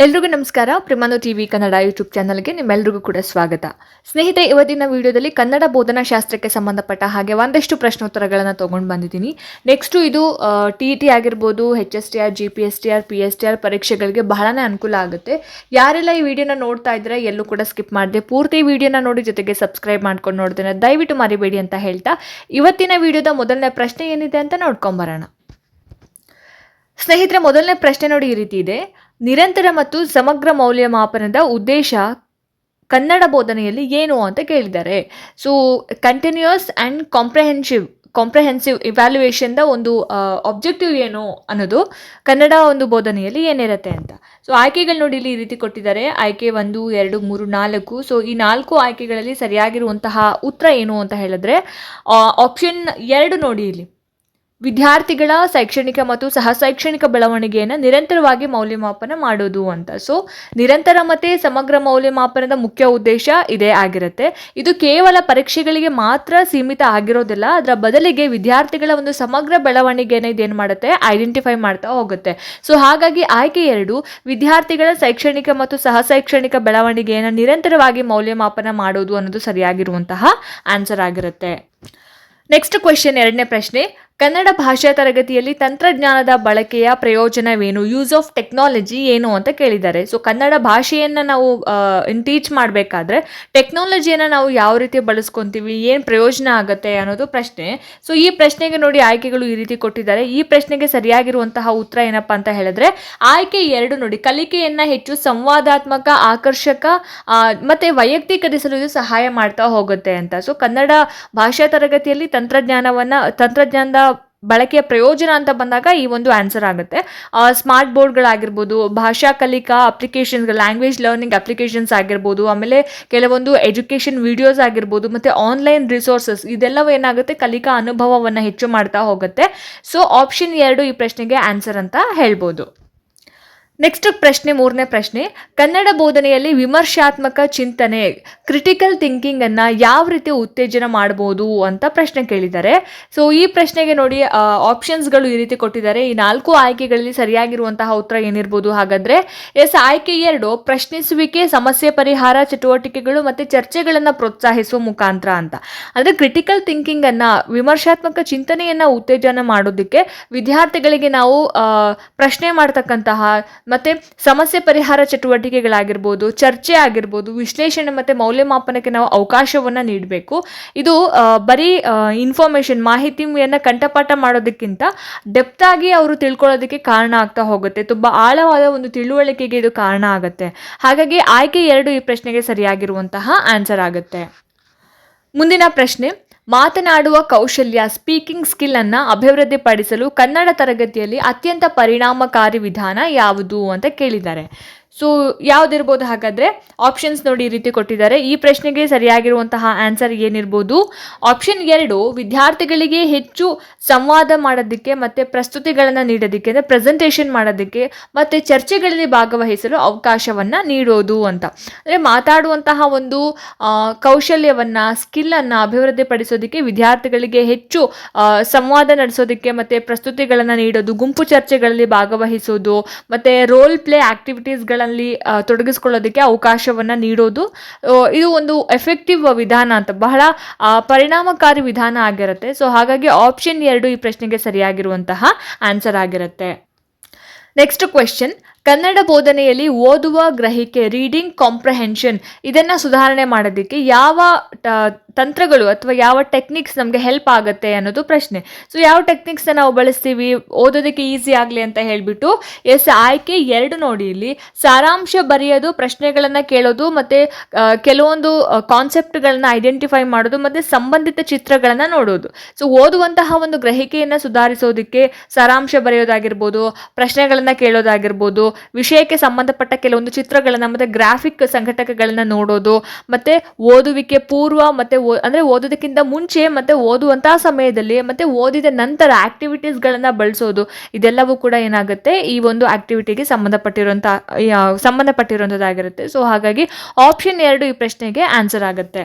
ಎಲ್ರಿಗೂ ನಮಸ್ಕಾರ. ಪ್ರಿಮಾನು TV Kannada YouTube ಚಾನಲ್ಗೆ ನಿಮ್ಮೆಲ್ರಿಗೂ ಕೂಡ ಸ್ವಾಗತ. ಸ್ನೇಹಿತರೆ, ಇವತ್ತಿನ ವಿಡಿಯೋದಲ್ಲಿ ಕನ್ನಡ ಬೋಧನಾ ಶಾಸ್ತ್ರಕ್ಕೆ ಸಂಬಂಧಪಟ್ಟ ಹಾಗೆ ಒಂದಷ್ಟು ಪ್ರಶ್ನೋತ್ತರಗಳನ್ನು ತೊಗೊಂಡು ಬಂದಿದ್ದೀನಿ. ನೆಕ್ಸ್ಟು ಇದು TET ಆಗಿರ್ಬೋದು, HSTR, GPSTR, PSTR ಪರೀಕ್ಷೆಗಳಿಗೆ ಬಹಳನೇ ಅನುಕೂಲ ಆಗುತ್ತೆ. ಯಾರೆಲ್ಲ ಈ ವಿಡಿಯೋನ ನೋಡ್ತಾ ಇದ್ರೆ ಎಲ್ಲೂ ಕೂಡ ಸ್ಕಿಪ್ ಮಾಡಿದೆ ಪೂರ್ತಿ ವಿಡಿಯೋನ ನೋಡಿ, ಜೊತೆಗೆ ಸಬ್ಸ್ಕ್ರೈಬ್ ಮಾಡ್ಕೊಂಡು ನೋಡ್ತೇನೆ, ದಯವಿಟ್ಟು ಮರಿಬೇಡಿ ಅಂತ ಹೇಳ್ತಾ ಇವತ್ತಿನ ವಿಡಿಯೋದ ಮೊದಲನೇ ಪ್ರಶ್ನೆ ಏನಿದೆ ಅಂತ ನೋಡ್ಕೊಂಬರೋಣ. ಸ್ನೇಹಿತರೆ, ಮೊದಲನೇ ಪ್ರಶ್ನೆ ನೋಡಿ ಈ ರೀತಿ ಇದೆ. ನಿರಂತರ ಮತ್ತು ಸಮಗ್ರ ಮೌಲ್ಯಮಾಪನದ ಉದ್ದೇಶ ಕನ್ನಡ ಬೋಧನೆಯಲ್ಲಿ ಏನು ಅಂತ ಕೇಳಿದ್ದಾರೆ. ಸೊ ಕಂಟಿನ್ಯೂಯಸ್ ಆ್ಯಂಡ್ ಕಾಂಪ್ರಹೆನ್ಸಿವ್ ಇವ್ಯಾಲ್ಯೂಯೇಷನ್ದ ಒಂದು ಆಬ್ಜೆಕ್ಟಿವ್ ಏನು ಅನ್ನೋದು ಕನ್ನಡ ಒಂದು ಬೋಧನೆಯಲ್ಲಿ ಏನಿರುತ್ತೆ ಅಂತ. ಸೊ ಆಯ್ಕೆಗಳು ನೋಡಿ ಇಲ್ಲಿ ಈ ರೀತಿ ಕೊಟ್ಟಿದ್ದಾರೆ. ಆಯ್ಕೆ 1, 2, 3, 4. ಸೊ ಈ 4 ಆಯ್ಕೆಗಳಲ್ಲಿ ಸರಿಯಾಗಿರುವಂತಹ ಉತ್ತರ ಏನು ಅಂತ ಹೇಳಿದ್ರೆ ಆಪ್ಷನ್ 2 ನೋಡಿ ಇಲ್ಲಿ. ವಿದ್ಯಾರ್ಥಿಗಳ ಶೈಕ್ಷಣಿಕ ಮತ್ತು ಸಹ ಶೈಕ್ಷಣಿಕ ಬೆಳವಣಿಗೆಯನ್ನು ನಿರಂತರವಾಗಿ ಮೌಲ್ಯಮಾಪನ ಮಾಡೋದು ಅಂತ. ಸೊ ನಿರಂತರ ಮತ್ತು ಸಮಗ್ರ ಮೌಲ್ಯಮಾಪನದ ಮುಖ್ಯ ಉದ್ದೇಶ ಇದೇ ಆಗಿರುತ್ತೆ. ಇದು ಕೇವಲ ಪರೀಕ್ಷೆಗಳಿಗೆ ಮಾತ್ರ ಸೀಮಿತ ಆಗಿರೋದಿಲ್ಲ, ಅದರ ಬದಲಿಗೆ ವಿದ್ಯಾರ್ಥಿಗಳ ಒಂದು ಸಮಗ್ರ ಬೆಳವಣಿಗೆಯನ್ನು ಇದೇನು ಮಾಡುತ್ತೆ, ಐಡೆಂಟಿಫೈ ಮಾಡ್ತಾ ಹೋಗುತ್ತೆ. ಸೊ ಹಾಗಾಗಿ ಆಯ್ಕೆ 2 ವಿದ್ಯಾರ್ಥಿಗಳ ಶೈಕ್ಷಣಿಕ ಮತ್ತು ಸಹ ಶೈಕ್ಷಣಿಕ ಬೆಳವಣಿಗೆಯನ್ನು ನಿರಂತರವಾಗಿ ಮೌಲ್ಯಮಾಪನ ಮಾಡೋದು ಅನ್ನೋದು ಸರಿಯಾಗಿರುವಂತಹ ಆನ್ಸರ್ ಆಗಿರುತ್ತೆ. ನೆಕ್ಸ್ಟ್ ಕ್ವೆಶ್ಚನ್, 2ನೇ ಪ್ರಶ್ನೆ. ಕನ್ನಡ ಭಾಷಾ ತರಗತಿಯಲ್ಲಿ ತಂತ್ರಜ್ಞಾನದ ಬಳಕೆಯ ಪ್ರಯೋಜನವೇನು, ಯೂಸ್ ಆಫ್ ಟೆಕ್ನಾಲಜಿ ಏನು ಅಂತ ಕೇಳಿದ್ದಾರೆ. ಸೊ ಕನ್ನಡ ಭಾಷೆಯನ್ನು ನಾವು ಟೀಚ್ ಮಾಡಬೇಕಾದ್ರೆ ಟೆಕ್ನಾಲಜಿಯನ್ನು ನಾವು ಯಾವ ರೀತಿ ಬಳಸ್ಕೊತೀವಿ, ಏನು ಪ್ರಯೋಜನ ಆಗುತ್ತೆ ಅನ್ನೋದು ಪ್ರಶ್ನೆ. ಸೊ ಈ ಪ್ರಶ್ನೆಗೆ ನೋಡಿ ಆಯ್ಕೆಗಳು ಈ ರೀತಿ ಕೊಟ್ಟಿದ್ದಾರೆ. ಈ ಪ್ರಶ್ನೆಗೆ ಸರಿಯಾಗಿರುವಂತಹ ಉತ್ತರ ಏನಪ್ಪ ಅಂತ ಹೇಳಿದ್ರೆ ಆಯ್ಕೆ 2 ನೋಡಿ. ಕಲಿಕೆಯನ್ನು ಹೆಚ್ಚು ಸಂವಾದಾತ್ಮಕ, ಆಕರ್ಷಕ ಮತ್ತು ವೈಯಕ್ತೀಕರಿಸಲು ಇದು ಸಹಾಯ ಮಾಡ್ತಾ ಹೋಗುತ್ತೆ ಅಂತ. ಸೊ ಕನ್ನಡ ಭಾಷಾ ತರಗತಿಯಲ್ಲಿ ತಂತ್ರಜ್ಞಾನದ ಬಳಕೆಯ ಪ್ರಯೋಜನ ಅಂತ ಬಂದಾಗ ಈ ಒಂದು ಆನ್ಸರ್ ಆಗುತ್ತೆ. ಸ್ಮಾರ್ಟ್ ಬೋರ್ಡ್ಗಳಾಗಿರ್ಬೋದು, ಭಾಷಾ ಕಲಿಕಾ ಅಪ್ಲಿಕೇಶನ್ಸ್, ಲ್ಯಾಂಗ್ವೇಜ್ ಲರ್ನಿಂಗ್ ಅಪ್ಲಿಕೇಶನ್ಸ್ ಆಗಿರ್ಬೋದು, ಆಮೇಲೆ ಕೆಲವೊಂದು ಎಜುಕೇಷನ್ ವಿಡಿಯೋಸ್ ಆಗಿರ್ಬೋದು, ಮತ್ತು ಆನ್ಲೈನ್ ರಿಸೋರ್ಸಸ್, ಇದೆಲ್ಲವೂ ಏನಾಗುತ್ತೆ, ಕಲಿಕಾ ಅನುಭವವನ್ನು ಹೆಚ್ಚು ಮಾಡ್ತಾ ಹೋಗುತ್ತೆ. ಸೊ ಆಪ್ಷನ್ 2 ಈ ಪ್ರಶ್ನೆಗೆ ಆನ್ಸರ್ ಅಂತ ಹೇಳ್ಬೋದು. ನೆಕ್ಸ್ಟ್ ಪ್ರಶ್ನೆ, 3ನೇ ಪ್ರಶ್ನೆ. ಕನ್ನಡ ಬೋಧನೆಯಲ್ಲಿ ವಿಮರ್ಶಾತ್ಮಕ ಚಿಂತನೆ, ಕ್ರಿಟಿಕಲ್ ಥಿಂಕಿಂಗನ್ನು ಯಾವ ರೀತಿ ಉತ್ತೇಜನ ಮಾಡ್ಬೋದು ಅಂತ ಪ್ರಶ್ನೆ ಕೇಳಿದ್ದಾರೆ. ಸೊ ಈ ಪ್ರಶ್ನೆಗೆ ನೋಡಿ ಆಪ್ಷನ್ಸ್ಗಳು ಈ ರೀತಿ ಕೊಟ್ಟಿದ್ದಾರೆ. ಈ 4 ಆಯ್ಕೆಗಳಲ್ಲಿ ಸರಿಯಾಗಿರುವಂತಹ ಉತ್ತರ ಏನಿರ್ಬೋದು ಹಾಗಾದರೆ ಆಯ್ಕೆ 2 ಪ್ರಶ್ನಿಸುವಿಕೆ, ಸಮಸ್ಯೆ ಪರಿಹಾರ ಚಟುವಟಿಕೆಗಳು ಮತ್ತು ಚರ್ಚೆಗಳನ್ನು ಪ್ರೋತ್ಸಾಹಿಸುವ ಮುಖಾಂತರ ಅಂತ. ಅಂದರೆ ಕ್ರಿಟಿಕಲ್ ಥಿಂಕಿಂಗನ್ನು, ವಿಮರ್ಶಾತ್ಮಕ ಚಿಂತನೆಯನ್ನು ಉತ್ತೇಜನ ಮಾಡೋದಕ್ಕೆ ವಿದ್ಯಾರ್ಥಿಗಳಿಗೆ ನಾವು ಪ್ರಶ್ನೆ ಮಾಡ್ತಕ್ಕಂತಹ ಮತ್ತು ಸಮಸ್ಯೆ ಪರಿಹಾರ ಚಟುವಟಿಕೆಗಳಾಗಿರ್ಬೋದು, ಚರ್ಚೆ ಆಗಿರ್ಬೋದು, ವಿಶ್ಲೇಷಣೆ ಮತ್ತು ಮೌಲ್ಯಮಾಪನಕ್ಕೆ ನಾವು ಅವಕಾಶವನ್ನು ನೀಡಬೇಕು. ಇದು ಬರೀ ಇನ್ಫಾರ್ಮೇಷನ್, ಮಾಹಿತಿಯನ್ನು ಕಂಠಪಾಠ ಮಾಡೋದಕ್ಕಿಂತ ಡೆಪ್ತ್ ಆಗಿ ಅವರು ತಿಳ್ಕೊಳ್ಳೋದಕ್ಕೆ ಕಾರಣ ಆಗ್ತಾ ಹೋಗುತ್ತೆ. ತುಂಬ ಆಳವಾದ ಒಂದು ತಿಳುವಳಿಕೆಗೆ ಇದು ಕಾರಣ ಆಗುತ್ತೆ. ಹಾಗಾಗಿ ಆಯ್ಕೆ 2 ಈ ಪ್ರಶ್ನೆಗೆ ಸರಿಯಾಗಿರುವಂತಹ ಆನ್ಸರ್ ಆಗುತ್ತೆ. ಮುಂದಿನ ಪ್ರಶ್ನೆ. ಮಾತನಾಡುವ ಕೌಶಲ್ಯ, ಸ್ಪೀಕಿಂಗ್ ಸ್ಕಿಲ್ಲನ್ನು ಅಭಿವೃದ್ಧಿಪಡಿಸಲು ಕನ್ನಡ ತರಗತಿಯಲ್ಲಿ ಅತ್ಯಂತ ಪರಿಣಾಮಕಾರಿ ವಿಧಾನ ಯಾವುದು ಅಂತ ಕೇಳಿದ್ದಾರೆ. ಸೊ ಯಾವುದಿರ್ಬೋದು ಹಾಗಾದರೆ ಆಪ್ಷನ್ಸ್ ನೋಡಿ ಈ ರೀತಿ ಕೊಟ್ಟಿದ್ದಾರೆ. ಈ ಪ್ರಶ್ನೆಗೆ ಸರಿಯಾಗಿರುವಂತಹ ಆನ್ಸರ್ ಏನಿರ್ಬೋದು, ಆಪ್ಷನ್ 2 ವಿದ್ಯಾರ್ಥಿಗಳಿಗೆ ಹೆಚ್ಚು ಸಂವಾದ ಮಾಡೋದಕ್ಕೆ ಮತ್ತು ಪ್ರಸ್ತುತಿಗಳನ್ನು ನೀಡೋದಕ್ಕೆ, ಅಂದರೆ ಪ್ರೆಸೆಂಟೇಷನ್ ಮಾಡೋದಕ್ಕೆ ಮತ್ತು ಚರ್ಚೆಗಳಲ್ಲಿ ಭಾಗವಹಿಸಲು ಅವಕಾಶವನ್ನು ನೀಡೋದು ಅಂತ. ಅಂದರೆ ಮಾತಾಡುವಂತಹ ಒಂದು ಕೌಶಲ್ಯವನ್ನು, ಸ್ಕಿಲ್ಲನ್ನು ಅಭಿವೃದ್ಧಿಪಡಿಸೋದಕ್ಕೆ ವಿದ್ಯಾರ್ಥಿಗಳಿಗೆ ಹೆಚ್ಚು ಸಂವಾದ ನಡೆಸೋದಕ್ಕೆ ಮತ್ತು ಪ್ರಸ್ತುತಿಗಳನ್ನು ನೀಡೋದು, ಗುಂಪು ಚರ್ಚೆಗಳಲ್ಲಿ ಭಾಗವಹಿಸೋದು ಮತ್ತು ರೋಲ್ ಪ್ಲೇ ಆಕ್ಟಿವಿಟೀಸ್ಗಳಲ್ಲಿ ತೊಡಗಿಸ್ಕೊಳ್ಳೋದಕ್ಕೆ ಅವಕಾಶವನ್ನು ನೀಡೋದು. ಇದು ಒಂದು ಎಫೆಕ್ಟಿವ್ ವಿಧಾನ ಅಂತ, ಬಹಳ ಪರಿಣಾಮಕಾರಿ ವಿಧಾನ ಆಗಿರುತ್ತೆ. ಸೊ ಹಾಗಾಗಿ ಆಪ್ಷನ್ 2 ಈ ಪ್ರಶ್ನೆಗೆ ಸರಿಯಾಗಿರುವಂತಹ ಆನ್ಸರ್ ಆಗಿರುತ್ತೆ. Next question. ಕನ್ನಡ ಬೋಧನೆಯಲ್ಲಿ ಓದುವ ಗ್ರಹಿಕೆ, ರೀಡಿಂಗ್ ಕಾಂಪ್ರಹೆನ್ಷನ್, ಇದನ್ನು ಸುಧಾರಣೆ ಮಾಡೋದಕ್ಕೆ ಯಾವ ತಂತ್ರಗಳು ಅಥವಾ ಯಾವ ಟೆಕ್ನಿಕ್ಸ್ ನಮಗೆ ಹೆಲ್ಪ್ ಆಗುತ್ತೆ ಅನ್ನೋದು ಪ್ರಶ್ನೆ. ಸೊ ಯಾವ ಟೆಕ್ನಿಕ್ಸ್ನ ನಾವು ಬಳಸ್ತೀವಿ ಓದೋದಕ್ಕೆ ಈಸಿ ಆಗಲಿ ಅಂತ ಹೇಳಿಬಿಟ್ಟು ಆಯ್ಕೆ 2 ನೋಡಿ ಇಲ್ಲಿ. ಸಾರಾಂಶ ಬರೆಯೋದು, ಪ್ರಶ್ನೆಗಳನ್ನು ಕೇಳೋದು, ಮತ್ತು ಕೆಲವೊಂದು ಕಾನ್ಸೆಪ್ಟ್ಗಳನ್ನ ಐಡೆಂಟಿಫೈ ಮಾಡೋದು, ಮತ್ತು ಸಂಬಂಧಿತ ಚಿತ್ರಗಳನ್ನು ನೋಡೋದು. ಸೊ ಓದುವಂತಹ ಒಂದು ಗ್ರಹಿಕೆಯನ್ನು ಸುಧಾರಿಸೋದಕ್ಕೆ ಸಾರಾಂಶ ಬರೆಯೋದಾಗಿರ್ಬೋದು, ಪ್ರಶ್ನೆಗಳನ್ನು ಕೇಳೋದಾಗಿರ್ಬೋದು, ವಿಷಯಕ್ಕೆ ಸಂಬಂಧಪಟ್ಟ ಕೆಲವೊಂದು ಚಿತ್ರಗಳನ್ನು ಮತ್ತು ಗ್ರಾಫಿಕ್ ಸಂಘಟಕಗಳನ್ನು ನೋಡೋದು, ಮತ್ತು ಓದುವಿಕೆ ಪೂರ್ವ ಮತ್ತು ಅಂದರೆ ಓದೋದಕ್ಕಿಂತ ಮುಂಚೆ ಮತ್ತು ಓದುವಂತಹ ಸಮಯದಲ್ಲಿ ಮತ್ತು ಓದಿದ ನಂತರ ಆಕ್ಟಿವಿಟೀಸ್ಗಳನ್ನು ಬಳಸೋದು, ಇದೆಲ್ಲವೂ ಕೂಡ ಏನಾಗುತ್ತೆ, ಈ ಒಂದು ಆಕ್ಟಿವಿಟಿಗೆ ಸಂಬಂಧಪಟ್ಟಿರುವಂಥದ್ದಾಗಿರುತ್ತೆ. ಸೊ ಹಾಗಾಗಿ ಆಪ್ಷನ್ 2 ಈ ಪ್ರಶ್ನೆಗೆ ಆನ್ಸರ್ ಆಗುತ್ತೆ.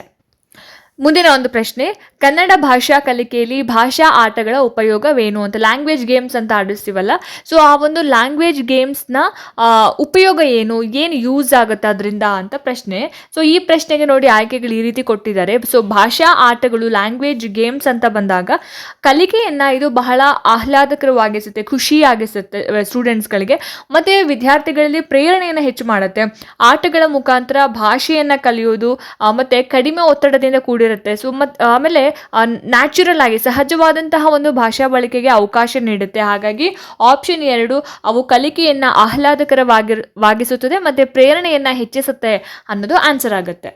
ಮುಂದಿನ ಒಂದು ಪ್ರಶ್ನೆ, ಕನ್ನಡ ಭಾಷಾ ಕಲಿಕೆಯಲ್ಲಿ ಭಾಷಾ ಆಟಗಳ ಉಪಯೋಗವೇನು ಅಂತ. ಲ್ಯಾಂಗ್ವೇಜ್ ಗೇಮ್ಸ್ ಅಂತ ಆಡಿಸ್ತೀವಲ್ಲ, ಸೊ ಆ ಒಂದು ಲ್ಯಾಂಗ್ವೇಜ್ ಗೇಮ್ಸ್ನ ಉಪಯೋಗ ಏನು ಯೂಸ್ ಆಗುತ್ತೆ ಅದರಿಂದ ಅಂತ ಪ್ರಶ್ನೆ. ಸೊ ಈ ಪ್ರಶ್ನೆಗೆ ನೋಡಿ ಆಯ್ಕೆಗಳು ಈ ರೀತಿ ಕೊಟ್ಟಿದ್ದಾರೆ. ಸೊ ಭಾಷಾ ಆಟಗಳು, ಲ್ಯಾಂಗ್ವೇಜ್ ಗೇಮ್ಸ್ ಅಂತ ಬಂದಾಗ ಕಲಿಕೆಯನ್ನು ಇದು ಬಹಳ ಆಹ್ಲಾದಕರವಾಗಿಸುತ್ತೆ, ಖುಷಿಯಾಗಿಸುತ್ತೆ ಸ್ಟೂಡೆಂಟ್ಸ್ಗಳಿಗೆ, ಮತ್ತು ವಿದ್ಯಾರ್ಥಿಗಳಲ್ಲಿ ಪ್ರೇರಣೆಯನ್ನು ಹೆಚ್ಚು ಮಾಡುತ್ತೆ. ಆಟಗಳ ಮುಖಾಂತರ ಭಾಷೆಯನ್ನು ಕಲಿಯೋದು ಮತ್ತು ಕಡಿಮೆ ಒತ್ತಡದಿಂದ ಕೂಡಿರುತ್ತೆ. ಸೊ ಆಮೇಲೆ ನ್ಯಾಚುರಲ್ ಆಗಿ ಸಹಜವಾದಂತಹ ಒಂದು ಭಾಷಾ ಬಳಕೆಗೆ ಅವಕಾಶ ನೀಡುತ್ತೆ. ಹಾಗಾಗಿ ಆಪ್ಷನ್ 2 ಅವು ಕಲಿಕೆಯನ್ನು ಆಹ್ಲಾದಕರವಾಗಿಸುತ್ತದೆ ಮತ್ತು ಪ್ರೇರಣೆಯನ್ನು ಹೆಚ್ಚಿಸುತ್ತೆ ಅನ್ನೋದು ಆನ್ಸರ್ ಆಗುತ್ತೆ.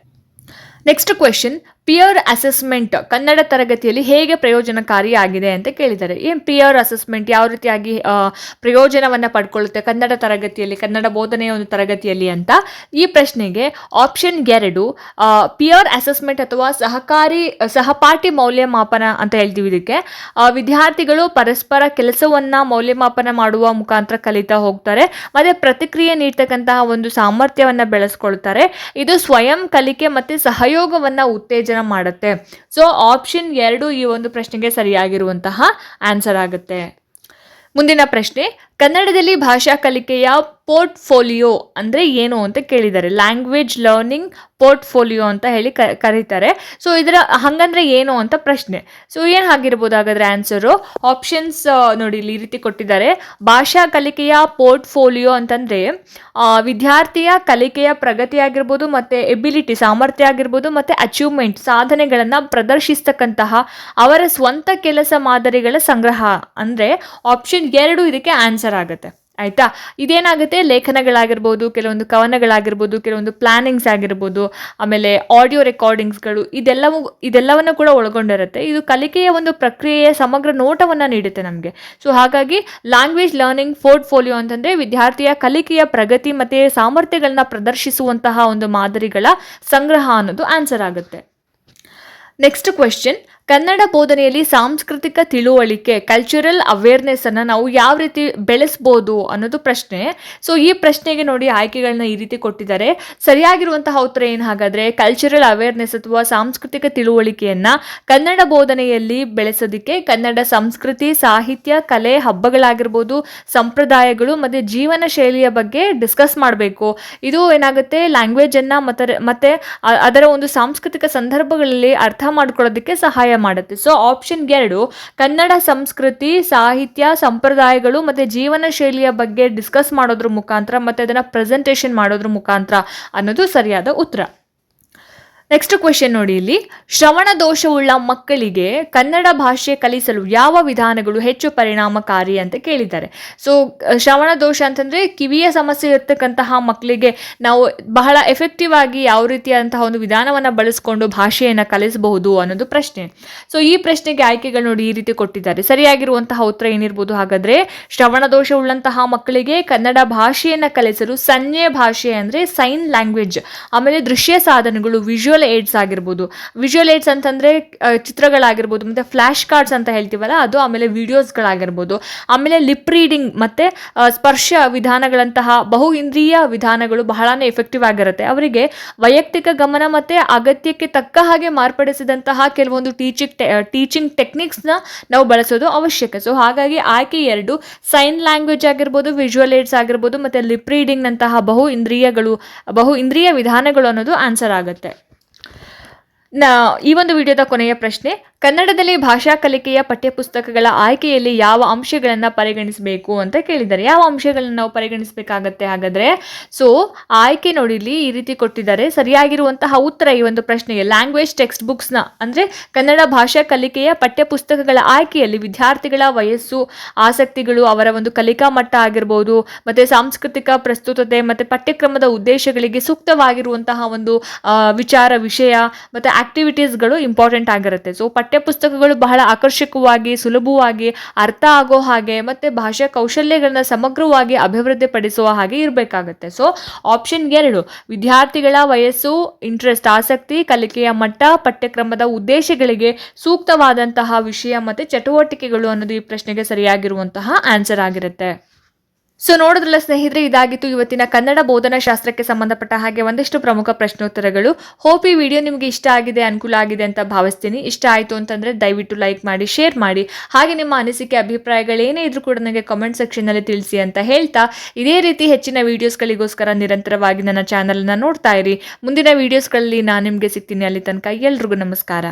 Next question, peer assessment Kannada ತರಗತಿಯಲ್ಲಿ ಹೇಗೆ ಪ್ರಯೋಜನಕಾರಿಯಾಗಿದೆ ಅಂತ ಕೇಳಿದ್ದಾರೆ. ಏನು ಪಿಯರ್ ಅಸೆಸ್ಮೆಂಟ್ ಯಾವ ರೀತಿಯಾಗಿ ಪ್ರಯೋಜನವನ್ನು ಪಡ್ಕೊಳ್ಳುತ್ತೆ ಕನ್ನಡ ತರಗತಿಯಲ್ಲಿ, ಕನ್ನಡ ಬೋಧನೆಯ ಒಂದು ತರಗತಿಯಲ್ಲಿ ಅಂತ ಈ ಪ್ರಶ್ನೆಗೆ ಆಪ್ಷನ್ 2 ಪಿಯರ್ ಅಸೆಸ್ಮೆಂಟ್ ಅಥವಾ ಸಹಪಾಠಿ ಮೌಲ್ಯಮಾಪನ ಅಂತ ಹೇಳ್ತೀವಿ. ಇದಕ್ಕೆ ವಿದ್ಯಾರ್ಥಿಗಳು ಪರಸ್ಪರ ಕೆಲಸವನ್ನು ಮೌಲ್ಯಮಾಪನ ಮಾಡುವ ಮುಖಾಂತರ ಕಲಿತಾ ಹೋಗ್ತಾರೆ ಮತ್ತು ಪ್ರತಿಕ್ರಿಯೆ ನೀಡ್ತಕ್ಕಂತಹ ಒಂದು ಸಾಮರ್ಥ್ಯವನ್ನು ಬೆಳೆಸ್ಕೊಳ್ತಾರೆ. ಇದು ಸ್ವಯಂ ಕಲಿಕೆ ಮತ್ತು ಸಹಯೋಗವನ್ನು ಉತ್ತೇಜನ ಮಾಡುತ್ತೆ. ಸೊ ಆಪ್ಷನ್ 2 ಈ ಒಂದು ಪ್ರಶ್ನೆಗೆ ಸರಿಯಾಗಿರುವಂತಹ ಆನ್ಸರ್ ಆಗುತ್ತೆ. ಮುಂದಿನ ಪ್ರಶ್ನೆ, ಕನ್ನಡದಲ್ಲಿ ಭಾಷಾ ಕಲಿಕೆಯ ಪೋರ್ಟ್ಫೋಲಿಯೋ ಅಂದರೆ ಏನು ಅಂತ ಕೇಳಿದ್ದಾರೆ. ಲ್ಯಾಂಗ್ವೇಜ್ ಲರ್ನಿಂಗ್ ಪೋರ್ಟ್ಫೋಲಿಯೋ ಅಂತ ಹೇಳಿ ಕರೀತಾರೆ. ಸೊ ಇದರ ಹಂಗಂದ್ರೆ ಏನು ಅಂತ ಪ್ರಶ್ನೆ. ಸೊ ಏನು ಆಗಿರ್ಬೋದು ಹಾಗಾದರೆ ಆನ್ಸರು? ಆಪ್ಷನ್ಸ್ ನೋಡಿ ಇಲ್ಲಿ ಈ ರೀತಿ ಕೊಟ್ಟಿದ್ದಾರೆ. ಭಾಷಾ ಕಲಿಕೆಯ ಪೋರ್ಟ್ಫೋಲಿಯೋ ಅಂತಂದರೆ ವಿದ್ಯಾರ್ಥಿಯ ಕಲಿಕೆಯ ಪ್ರಗತಿ ಆಗಿರ್ಬೋದು, ಮತ್ತು ಎಬಿಲಿಟಿ ಸಾಮರ್ಥ್ಯ ಆಗಿರ್ಬೋದು, ಮತ್ತು ಅಚೀವ್ಮೆಂಟ್ ಸಾಧನೆಗಳನ್ನು ಪ್ರದರ್ಶಿಸ್ತಕ್ಕಂತಹ ಅವರ ಸ್ವಂತ ಕೆಲಸ ಮಾದರಿಗಳ ಸಂಗ್ರಹ. ಅಂದರೆ ಆಪ್ಷನ್ 2 ಇದಕ್ಕೆ ಆನ್ಸರ್ ಆಗುತ್ತೆ. ಆಯಿತಾ? ಇದೇನಾಗುತ್ತೆ, ಲೇಖನಗಳಾಗಿರ್ಬೋದು, ಕೆಲವೊಂದು ಕವನಗಳಾಗಿರ್ಬೋದು, ಕೆಲವೊಂದು ಪ್ಲಾನಿಂಗ್ಸ್ ಆಗಿರ್ಬೋದು, ಆಮೇಲೆ ಆಡಿಯೋ ರೆಕಾರ್ಡಿಂಗ್ಸ್ಗಳು, ಇದೆಲ್ಲವನ್ನು ಕೂಡ ಒಳಗೊಂಡಿರುತ್ತೆ. ಇದು ಕಲಿಕೆಯ ಒಂದು ಪ್ರಕ್ರಿಯೆಯ ಸಮಗ್ರ ನೋಟವನ್ನು ನೀಡುತ್ತೆ ನಮಗೆ. ಸೊ ಹಾಗಾಗಿ ಲ್ಯಾಂಗ್ವೇಜ್ ಲರ್ನಿಂಗ್ ಪೋರ್ಟ್ಫೋಲಿಯೋ ಅಂತಂದರೆ ವಿದ್ಯಾರ್ಥಿಯ ಕಲಿಕೆಯ ಪ್ರಗತಿ ಮತ್ತು ಸಾಮರ್ಥ್ಯಗಳನ್ನ ಪ್ರದರ್ಶಿಸುವಂತಹ ಒಂದು ಮಾದರಿಗಳ ಸಂಗ್ರಹ ಅನ್ನೋದು ಆನ್ಸರ್ ಆಗುತ್ತೆ. ನೆಕ್ಸ್ಟ್ ಕ್ವೆಶ್ಚನ್, ಕನ್ನಡ ಬೋಧನೆಯಲ್ಲಿ ಸಾಂಸ್ಕೃತಿಕ ತಿಳುವಳಿಕೆ ಕಲ್ಚರಲ್ ಅವೇರ್ನೆಸ್ಸನ್ನು ನಾವು ಯಾವ ರೀತಿ ಬೆಳೆಸ್ಬೋದು ಅನ್ನೋದು ಪ್ರಶ್ನೆ. ಸೊ ಈ ಪ್ರಶ್ನೆಗೆ ನೋಡಿ ಆಯ್ಕೆಗಳನ್ನ ಈ ರೀತಿ ಕೊಟ್ಟಿದ್ದಾರೆ. ಸರಿಯಾಗಿರುವಂತಹ ಉತ್ತರ ಏನು ಹಾಗಾದರೆ, ಕಲ್ಚರಲ್ ಅವೇರ್ನೆಸ್ ಅಥವಾ ಸಾಂಸ್ಕೃತಿಕ ತಿಳುವಳಿಕೆಯನ್ನು ಕನ್ನಡ ಬೋಧನೆಯಲ್ಲಿ ಬೆಳೆಸೋದಕ್ಕೆ ಕನ್ನಡ ಸಂಸ್ಕೃತಿ, ಸಾಹಿತ್ಯ, ಕಲೆ, ಹಬ್ಬಗಳಾಗಿರ್ಬೋದು, ಸಂಪ್ರದಾಯಗಳು ಮತ್ತು ಜೀವನ ಶೈಲಿಯ ಬಗ್ಗೆ ಡಿಸ್ಕಸ್ ಮಾಡಬೇಕು. ಇದು ಏನಾಗುತ್ತೆ, ಲ್ಯಾಂಗ್ವೇಜನ್ನು ಮತ್ತು ಅದರ ಒಂದು ಸಾಂಸ್ಕೃತಿಕ ಸಂದರ್ಭಗಳಲ್ಲಿ ಅರ್ಥ ಮಾಡ್ಕೊಳ್ಳೋದಕ್ಕೆ ಸಹಾಯ ಮಾಡುತ್ತೆ. ಸೊ ಆಪ್ಷನ್ 2 ಕನ್ನಡ ಸಂಸ್ಕೃತಿ, ಸಾಹಿತ್ಯ, ಸಂಪ್ರದಾಯಗಳು ಮತ್ತು ಜೀವನ ಶೈಲಿಯ ಬಗ್ಗೆ ಡಿಸ್ಕಸ್ ಮಾಡೋದ್ರ ಮುಖಾಂತರ ಮತ್ತು ಅದನ್ನು ಪ್ರೆಸೆಂಟೇಷನ್ ಮಾಡೋದ್ರ ಮುಖಾಂತರ ಅನ್ನೋದು ಸರಿಯಾದ ಉತ್ತರ. ನೆಕ್ಸ್ಟ್ ಕ್ವೆಶನ್ ನೋಡಿ ಇಲ್ಲಿ, ಶ್ರವಣ ದೋಷವುಳ್ಳ ಮಕ್ಕಳಿಗೆ ಕನ್ನಡ ಭಾಷೆ ಕಲಿಸಲು ಯಾವ ವಿಧಾನಗಳು ಹೆಚ್ಚು ಪರಿಣಾಮಕಾರಿ ಅಂತ ಕೇಳಿದ್ದಾರೆ. ಸೊ ಶ್ರವಣ ದೋಷ ಅಂತಂದರೆ ಕಿವಿಯ ಸಮಸ್ಯೆ ಇರ್ತಕ್ಕಂತಹ ಮಕ್ಕಳಿಗೆ ನಾವು ಬಹಳ ಎಫೆಕ್ಟಿವ್ ಆಗಿ ಯಾವ ರೀತಿಯಾದಂತಹ ಒಂದು ವಿಧಾನವನ್ನು ಬಳಸ್ಕೊಂಡು ಭಾಷೆಯನ್ನು ಕಲಿಸಬಹುದು ಅನ್ನೋದು ಪ್ರಶ್ನೆ. ಸೊ ಈ ಪ್ರಶ್ನೆಗೆ ಆಯ್ಕೆಗಳು ನೋಡಿ ಈ ರೀತಿ ಕೊಟ್ಟಿದ್ದಾರೆ. ಸರಿಯಾಗಿರುವಂತಹ ಉತ್ತರ ಏನಿರ್ಬೋದು ಹಾಗಾದರೆ, ಶ್ರವಣ ದೋಷವುಳ್ಳಂತಹ ಮಕ್ಕಳಿಗೆ ಕನ್ನಡ ಭಾಷೆಯನ್ನು ಕಲಿಸಲು ಸಂಜ್ಞೆ ಭಾಷೆ ಅಂದರೆ ಸೈನ್ ಲ್ಯಾಂಗ್ವೇಜ್, ಆಮೇಲೆ ದೃಶ್ಯ ಸಾಧನಗಳು ವಿಜುವಲ್ ಏಡ್ಸ್ ಆಗಿರ್ಬೋದು. ವಿಜುವಲ್ ಏಡ್ಸ್ ಅಂತಂದರೆ ಚಿತ್ರಗಳಾಗಿರ್ಬೋದು, ಮತ್ತು ಫ್ಲ್ಯಾಶ್ ಕಾರ್ಡ್ಸ್ ಅಂತ ಹೇಳ್ತೀವಲ್ಲ ಅದು, ಆಮೇಲೆ ವಿಡಿಯೋಸ್ಗಳಾಗಿರ್ಬೋದು, ಆಮೇಲೆ ಲಿಪ್ ರೀಡಿಂಗ್ ಮತ್ತು ಸ್ಪರ್ಶ ವಿಧಾನಗಳಂತಹ ಬಹು ಇಂದ್ರಿಯ ವಿಧಾನಗಳು ಬಹಳನೇ ಎಫೆಕ್ಟಿವ್ ಆಗಿರುತ್ತೆ. ಅವರಿಗೆ ವೈಯಕ್ತಿಕ ಗಮನ ಮತ್ತು ಅಗತ್ಯಕ್ಕೆ ತಕ್ಕ ಹಾಗೆ ಮಾರ್ಪಡಿಸಿದಂತಹ ಕೆಲವೊಂದು ಟೀಚಿಂಗ್ ಟೆಕ್ನಿಕ್ಸ್ನ ನಾವು ಬಳಸೋದು ಅವಶ್ಯಕ. ಸೊ ಹಾಗಾಗಿ ಆಯ್ಕೆ 2 ಸೈನ್ ಲ್ಯಾಂಗ್ವೇಜ್ ಆಗಿರ್ಬೋದು, ವಿಜುವಲ್ ಏಡ್ಸ್ ಆಗಿರ್ಬೋದು, ಮತ್ತು ಲಿಪ್ ರೀಡಿಂಗ್ನಂತಹ ಬಹು ಇಂದ್ರಿಯ ವಿಧಾನಗಳು ಅನ್ನೋದು ಆನ್ಸರ್ ಆಗುತ್ತೆ. ಈ ಒಂದು ವಿಡಿಯೋದ ಕೊನೆಯ ಪ್ರಶ್ನೆ, ಕನ್ನಡದಲ್ಲಿ ಭಾಷಾ ಕಲಿಕೆಯ ಪಠ್ಯಪುಸ್ತಕಗಳ ಆಯ್ಕೆಯಲ್ಲಿ ಯಾವ ಅಂಶಗಳನ್ನು ಪರಿಗಣಿಸಬೇಕು ಅಂತ ಕೇಳಿದ್ದಾರೆ. ಯಾವ ಅಂಶಗಳನ್ನು ನಾವು ಪರಿಗಣಿಸಬೇಕಾಗತ್ತೆ ಹಾಗಾದರೆ? ಸೊ ಆಯ್ಕೆ ನೋಡಿಲಿ ಈ ರೀತಿ ಕೊಟ್ಟಿದ್ದಾರೆ. ಸರಿಯಾಗಿರುವಂತಹ ಉತ್ತರ ಈ ಒಂದು ಪ್ರಶ್ನೆಗೆ ಲ್ಯಾಂಗ್ವೇಜ್ ಟೆಕ್ಸ್ಟ್ ಬುಕ್ಸ್ನ ಅಂದರೆ ಕನ್ನಡ ಭಾಷಾ ಕಲಿಕೆಯ ಪಠ್ಯಪುಸ್ತಕಗಳ ಆಯ್ಕೆಯಲ್ಲಿ ವಿದ್ಯಾರ್ಥಿಗಳ ವಯಸ್ಸು, ಆಸಕ್ತಿಗಳು, ಅವರ ಒಂದು ಕಲಿಕಾ ಮಟ್ಟ ಆಗಿರ್ಬೋದು, ಮತ್ತು ಸಾಂಸ್ಕೃತಿಕ ಪ್ರಸ್ತುತತೆ ಮತ್ತು ಪಠ್ಯಕ್ರಮದ ಉದ್ದೇಶಗಳಿಗೆ ಸೂಕ್ತವಾಗಿರುವಂತಹ ಒಂದು ವಿಷಯ ಮತ್ತು ಆಕ್ಟಿವಿಟೀಸ್ಗಳು ಇಂಪಾರ್ಟೆಂಟ್ ಆಗಿರುತ್ತೆ. ಸೊ ಪಠ್ಯಪುಸ್ತಕಗಳು ಬಹಳ ಆಕರ್ಷಕವಾಗಿ, ಸುಲಭವಾಗಿ ಅರ್ಥ ಆಗೋ ಹಾಗೆ ಮತ್ತು ಭಾಷಾ ಕೌಶಲ್ಯಗಳನ್ನ ಸಮಗ್ರವಾಗಿ ಅಭಿವೃದ್ಧಿಪಡಿಸುವ ಹಾಗೆ ಇರಬೇಕಾಗುತ್ತೆ. ಸೊ ಆಪ್ಷನ್ 2 ವಿದ್ಯಾರ್ಥಿಗಳ ವಯಸ್ಸು, ಇಂಟ್ರೆಸ್ಟ್, ಆಸಕ್ತಿ, ಕಲಿಕೆಯ ಮಟ್ಟ, ಪಠ್ಯಕ್ರಮದ ಉದ್ದೇಶಗಳಿಗೆ ಸೂಕ್ತವಾದಂತಹ ವಿಷಯ ಮತ್ತು ಚಟುವಟಿಕೆಗಳು ಅನ್ನೋದು ಈ ಪ್ರಶ್ನೆಗೆ ಸರಿಯಾಗಿರುವಂತಹ ಆನ್ಸರ್ ಆಗಿರುತ್ತೆ. ಸೊ ನೋಡಿದ್ರಲ್ಲ ಸ್ನೇಹಿತರೆ, ಇದಾಗಿತ್ತು ಇವತ್ತಿನ ಕನ್ನಡ ಬೋಧನಾ ಶಾಸ್ತ್ರಕ್ಕೆ ಸಂಬಂಧಪಟ್ಟ ಹಾಗೆ ಒಂದಷ್ಟು ಪ್ರಮುಖ ಪ್ರಶ್ನೋತ್ತರಗಳು. ಹೋಪ್ ಈ ವಿಡಿಯೋ ನಿಮಗೆ ಇಷ್ಟ ಆಗಿದೆ, ಅನುಕೂಲ ಆಗಿದೆ ಅಂತ ಭಾವಿಸ್ತೀನಿ. ಇಷ್ಟ ಆಯಿತು ಅಂತಂದರೆ ದಯವಿಟ್ಟು ಲೈಕ್ ಮಾಡಿ, ಶೇರ್ ಮಾಡಿ. ಹಾಗೆ ನಿಮ್ಮ ಅನಿಸಿಕೆ ಅಭಿಪ್ರಾಯಗಳೇನೇ ಇದ್ರೂ ಕೂಡ ನನಗೆ ಕಮೆಂಟ್ ಸೆಕ್ಷನ್ನಲ್ಲಿ ತಿಳಿಸಿ ಅಂತ ಹೇಳ್ತಾ, ಇದೇ ರೀತಿ ಹೆಚ್ಚಿನ ವೀಡಿಯೋಸ್ಗಳಿಗೋಸ್ಕರ ನಿರಂತರವಾಗಿ ನನ್ನ ಚಾನಲ್ನ ನೋಡ್ತಾ ಇರಿ. ಮುಂದಿನ ವೀಡಿಯೋಸ್ಗಳಲ್ಲಿ ನಾನು ನಿಮಗೆ ಸಿಗ್ತೀನಿ. ಅಲ್ಲಿ ತನಕ ಎಲ್ರಿಗೂ ನಮಸ್ಕಾರ.